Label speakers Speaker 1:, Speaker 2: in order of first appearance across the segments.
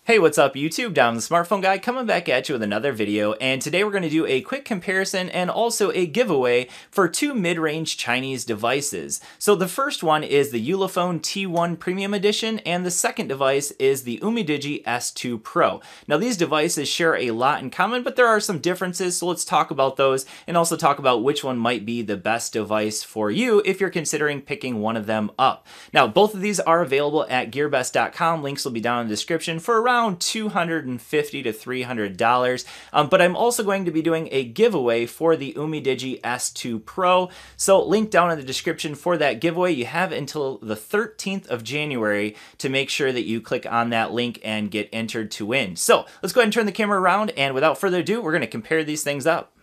Speaker 1: Hey, what's up YouTube? Down the Smartphone Guy coming back at you with another video, and today we're going to do a quick comparison and also a giveaway for two mid-range Chinese devices. So the first one is the Ulefone T1 Premium Edition, and the second device is the Umidigi S2 Pro. Now these devices share a lot in common, but there are some differences, so let's talk about those and also talk about which one might be the best device for you if you're considering picking one of them up. Now both of these are available at gearbest.com. Links will be down in the description for around $250 to $300, but I'm also going to be doing a giveaway for the Umidigi S2 Pro, so link down in the description for that giveaway. You have until the 13th of January to make sure that you click on that link and get entered to win. So let's go ahead and turn the camera around, and without further ado, we're going to compare these things up.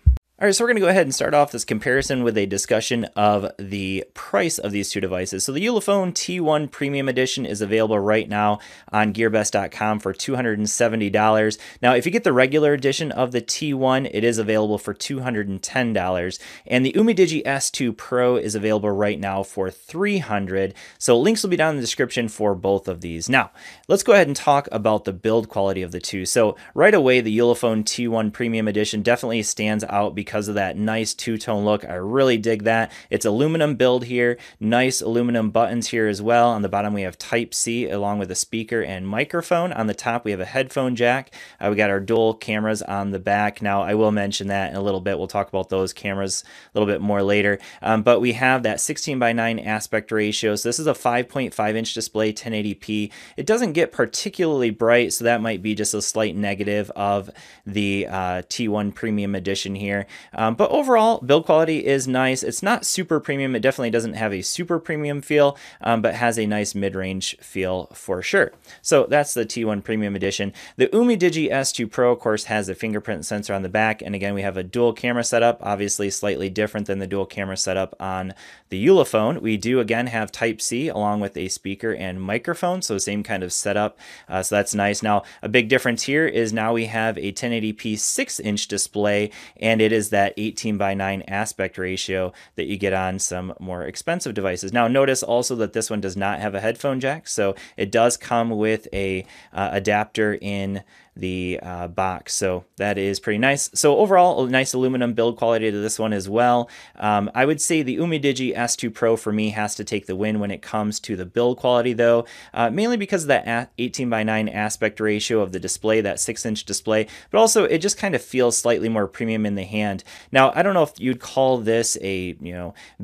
Speaker 1: All right, so we're going to go ahead and start off this comparison with a discussion of the price of these two devices. So the Ulefone T1 Premium Edition is available right now on gearbest.com for $270. Now, if you get the regular edition of the T1, it is available for $210. And the Umidigi S2 Pro is available right now for $300. So links will be down in the description for both of these. Now, let's go ahead and talk about the build quality of the two. So right away, the Ulefone T1 Premium Edition definitely stands out because of that nice two-tone look. I really dig that. It's aluminum build here, nice aluminum buttons here as well. On the bottom we have Type-C along with a speaker and microphone. On the top we have a headphone jack. We got our dual cameras on the back. Now I will mention that in a little bit. We'll talk about those cameras a little bit more later. But we have that 16:9 aspect ratio. So this is a 5.5-inch display, 1080p. It doesn't get particularly bright, so that might be just a slight negative of the T1 Premium Edition here. But overall, build quality is nice. It's not super premium. It definitely doesn't have a super premium feel, but has a nice mid-range feel for sure. So that's the T1 Premium Edition. The Umidigi S2 Pro, of course, has a fingerprint sensor on the back. And again, we have a dual camera setup, obviously slightly different than the dual camera setup on the Ulefone. We do, again, have Type-C along with a speaker and microphone, so same kind of setup. So that's nice. Now, a big difference here is now we have a 1080p 6-inch display, and it is that 18:9 aspect ratio that you get on some more expensive devices. Now notice also that this one does not have a headphone jack, so it does come with a adapter in the box, so that is pretty nice. So overall, a nice aluminum build quality to this one as well. I would say the Umidigi S2 Pro for me has to take the win when it comes to the build quality though, mainly because of that 18:9 aspect ratio of the display, that 6-inch display, but also it just kind of feels slightly more premium in the hand. Now, I don't know if you'd call this a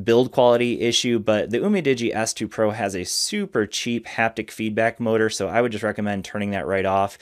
Speaker 1: build quality issue, but the Umidigi S2 Pro has a super cheap haptic feedback motor, so I would just recommend turning that right off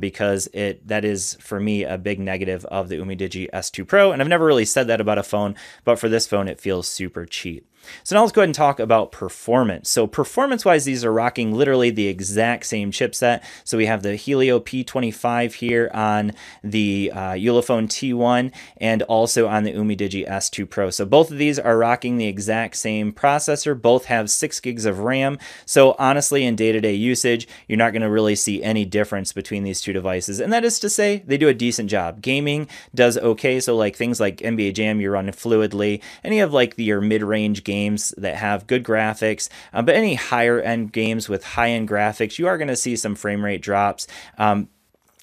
Speaker 1: because that is, for me, a big negative of the Umidigi S2 Pro, and I've never really said that about a phone, but for this phone, it feels super cheap. So now let's go ahead and talk about performance. So performance-wise, these are rocking literally the exact same chipset. So we have the Helio P25 here on the Ulefone T1 and also on the Umidigi S2 Pro. So both of these are rocking the exact same processor. Both have 6 gigs of RAM. So honestly, in day-to-day usage, you're not going to really see any difference between these two devices. And that is to say, they do a decent job. Gaming does okay. So like things like NBA Jam, you run fluidly. Any of like your mid-range games that have good graphics, but any higher end games with high end graphics, you are going to see some frame rate drops.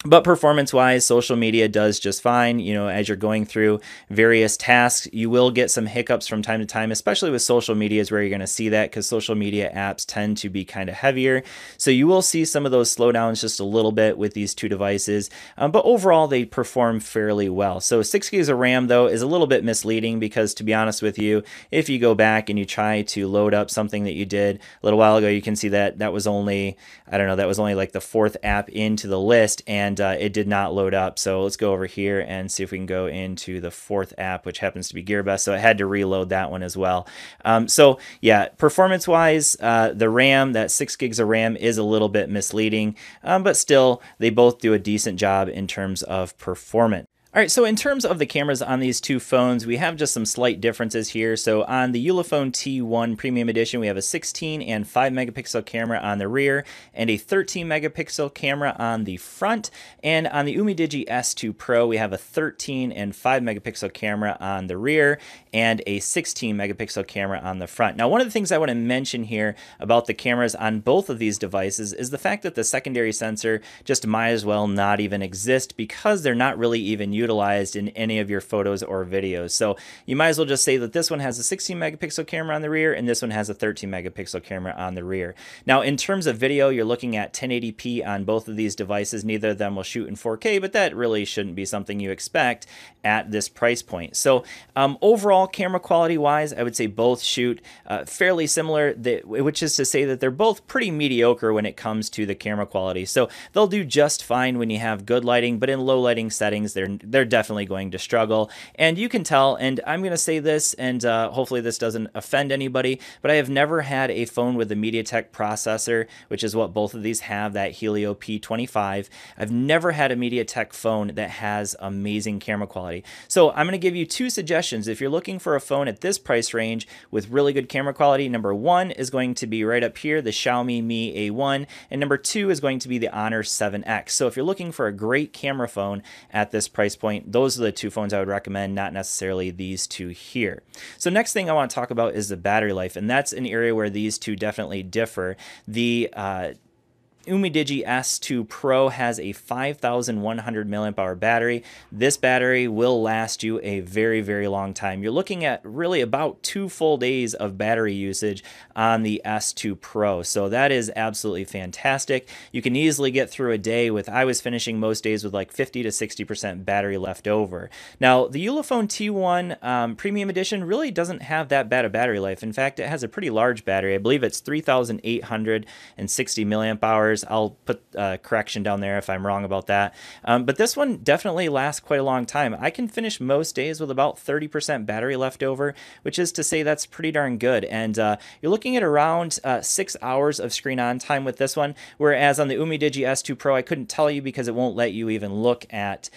Speaker 1: But performance-wise, social media does just fine. As you're going through various tasks, you will get some hiccups from time to time, especially with social media is where you're going to see that because social media apps tend to be kind of heavier. So you will see some of those slowdowns just a little bit with these two devices. But overall, they perform fairly well. So 6 gigs of RAM, though, is a little bit misleading because, to be honest with you, if you go back and you try to load up something that you did a little while ago, you can see that that was only, I don't know, that was only like the 4th app into the list, and it did not load up. So let's go over here and see if we can go into the 4th app, which happens to be GearBest. So I had to reload that one as well. So yeah, performance-wise, the RAM, that 6 gigs of RAM is a little bit misleading, but still, they both do a decent job in terms of performance. All right, so in terms of the cameras on these two phones, we have just some slight differences here. So on the Ulefone T1 Premium Edition, we have a 16 and 5 megapixel camera on the rear and a 13 megapixel camera on the front. And on the Umidigi S2 Pro, we have a 13 and 5 megapixel camera on the rear and a 16 megapixel camera on the front. Now, one of the things I want to mention here about the cameras on both of these devices is the fact that the secondary sensor just might as well not even exist because they're not really even utilized in any of your photos or videos. So you might as well just say that this one has a 16 megapixel camera on the rear and this one has a 13 megapixel camera on the rear. Now, in terms of video, you're looking at 1080p on both of these devices. Neither of them will shoot in 4K, but that really shouldn't be something you expect at this price point. So overall, camera quality wise, I would say both shoot fairly similar, which is to say that they're both pretty mediocre when it comes to the camera quality. So they'll do just fine when you have good lighting, but in low lighting settings, they're definitely going to struggle. And you can tell, and I'm going to say this, and hopefully this doesn't offend anybody, but I have never had a phone with a MediaTek processor, which is what both of these have, that Helio P25. I've never had a MediaTek phone that has amazing camera quality. So I'm going to give you two suggestions. If you're looking for a phone at this price range with really good camera quality, number one is going to be right up here, the Xiaomi Mi A1, and number two is going to be the Honor 7X. So if you're looking for a great camera phone at this price point, those are the two phones I would recommend, not necessarily these two here. So next thing I want to talk about is the battery life, and that's an area where these two definitely differ. The Umidigi S2 Pro has a 5,100 milliamp hour battery. This battery will last you a very, very long time. You're looking at really about 2 full days of battery usage on the S2 Pro. So that is absolutely fantastic. You can easily get through a day with, I was finishing most days with like 50 to 60% battery left over. Now, the Ulefone T1 Premium Edition really doesn't have that bad a battery life. In fact, it has a pretty large battery. I believe it's 3,860 milliamp hours. I'll put a correction down there if I'm wrong about that. But this one definitely lasts quite a long time. I can finish most days with about 30% battery left over, which is to say that's pretty darn good. And you're looking at around 6 hours of screen on time with this one, whereas on the Umidigi S2 Pro, I couldn't tell you because it won't let you even look at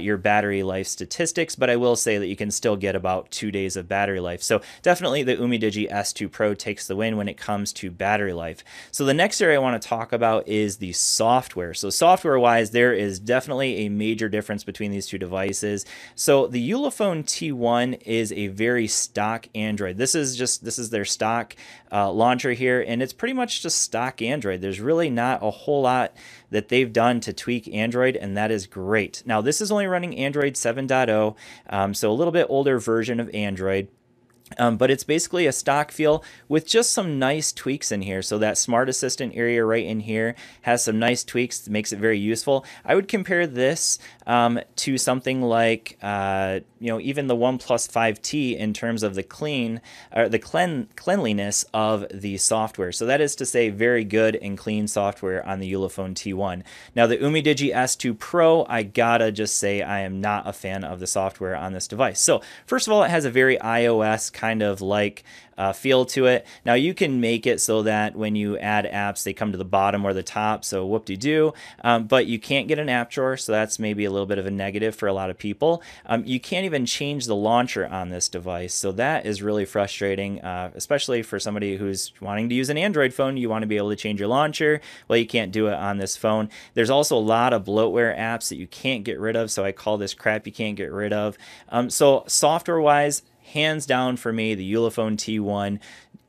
Speaker 1: your battery life statistics, but I will say that you can still get about 2 days of battery life. So definitely the Umidigi S2 Pro takes the win when it comes to battery life. So the next area I want to talk about is the software. So software-wise, there is definitely a major difference between these two devices. So the Ulefone T1 is a very stock Android. This is their stock launcher here, and it's pretty much just stock Android. There's really not a whole lot that they've done to tweak Android, and that is great. Now, this is only running Android 7.0, so a little bit older version of Android. But it's basically a stock feel with just some nice tweaks in here. So that Smart Assistant area right in here has some nice tweaks that makes it very useful. I would compare this to something like, even the OnePlus 5T in terms of the cleanliness of the software. So that is to say very good and clean software on the Ulefone T1. Now the Umidigi S2 Pro, I gotta just say I am not a fan of the software on this device. So first of all, it has a very iOS kind of like feel to it. Now you can make it so that when you add apps, they come to the bottom or the top, so whoop-de-doo, but you can't get an app drawer, so that's maybe a little bit of a negative for a lot of people. You can't even change the launcher on this device, so that is really frustrating, especially for somebody who's wanting to use an Android phone. You want to be able to change your launcher. Well, you can't do it on this phone. There's also a lot of bloatware apps that you can't get rid of, so I call this crap you can't get rid of. So software-wise, hands down for me, the Ulefone T1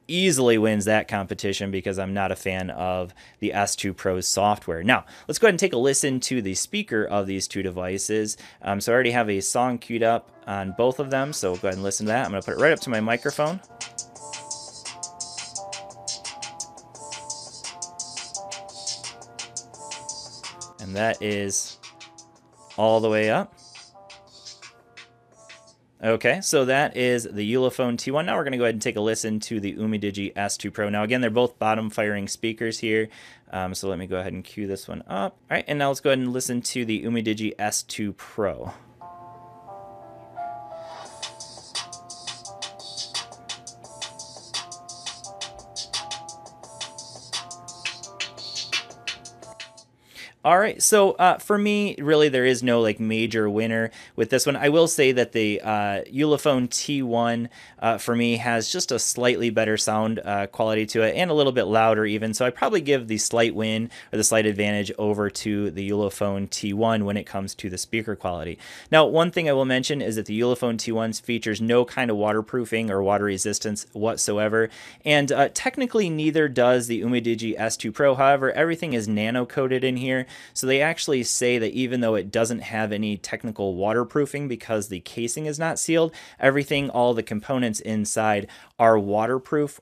Speaker 1: easily wins that competition because I'm not a fan of the S2 Pro's software. Now, let's go ahead and take a listen to the speaker of these two devices. So I already have a song queued up on both of them, so go ahead and listen to that. I'm going to put it right up to my microphone. And that is all the way up. Okay, so that is the Ulefone T1. Now we're going to go ahead and take a listen to the Umidigi S2 Pro. Now again, they're both bottom-firing speakers here, so let me go ahead and cue this one up. All right, and now let's go ahead and listen to the Umidigi S2 Pro. All right, so for me, really, there is no like major winner with this one. I will say that the Ulefone T1 for me has just a slightly better sound quality to it and a little bit louder even. So I probably give the slight win or the slight advantage over to the Ulefone T1 when it comes to the speaker quality. Now, one thing I will mention is that the Ulefone T1 features no kind of waterproofing or water resistance whatsoever, and technically neither does the Umidigi S2 Pro. However, everything is nano coated in here. So they actually say that even though it doesn't have any technical waterproofing because the casing is not sealed, everything, all the components inside are waterproof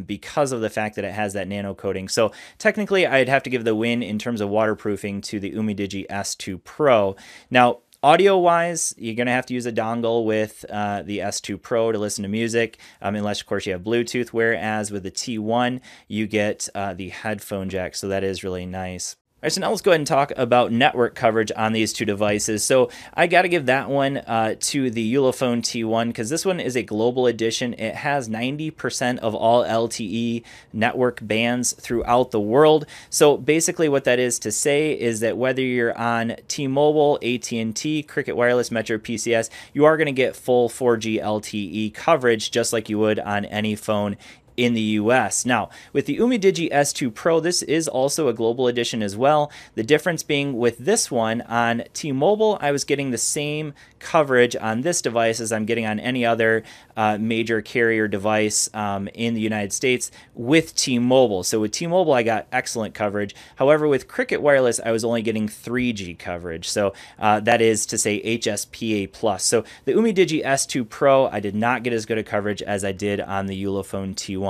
Speaker 1: because of the fact that it has that nano coating. So technically I'd have to give the win in terms of waterproofing to the Umidigi S2 Pro. Now, audio-wise, you're going to have to use a dongle with the S2 Pro to listen to music, unless, of course, you have Bluetooth, whereas with the T1, you get the headphone jack, so that is really nice. All right, so now let's go ahead and talk about network coverage on these two devices. So I got to give that one to the Ulefone T1 because this one is a global edition. It has 90% of all LTE network bands throughout the world. So basically what that is to say is that whether you're on T-Mobile, AT&T, Cricket Wireless, Metro PCS, you are going to get full 4G LTE coverage just like you would on any phone in the US. Now, with the Umidigi S2 Pro, this is also a global edition as well. The difference being with this one on T-Mobile, I was getting the same coverage on this device as I'm getting on any other major carrier device in the United States with T-Mobile. So with T-Mobile, I got excellent coverage. However, with Cricket Wireless, I was only getting 3G coverage. So that is to say HSPA+. So the Umidigi S2 Pro, I did not get as good a coverage as I did on the Ulefone T1,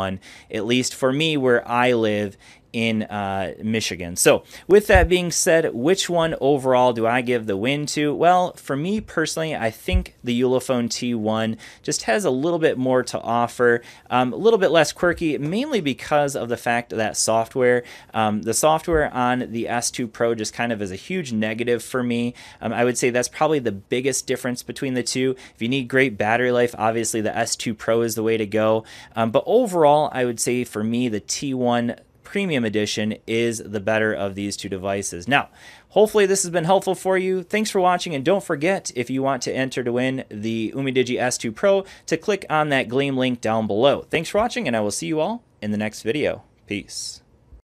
Speaker 1: at least for me where I live in Michigan. So with that being said, which one overall do I give the win to? Well, for me personally, I think the Ulefone T1 just has a little bit more to offer, a little bit less quirky, mainly because of the fact that software. The software on the S2 Pro just kind of is a huge negative for me. I would say that's probably the biggest difference between the two. If you need great battery life, obviously the S2 Pro is the way to go. But overall, I would say for me, the T1 Premium Edition is the better of these two devices. Now, hopefully this has been helpful for you. Thanks for watching, and don't forget, if you want to enter to win the Umidigi S2 Pro, to click on that Gleam link down below. Thanks for watching, and I will see you all in the next video. Peace.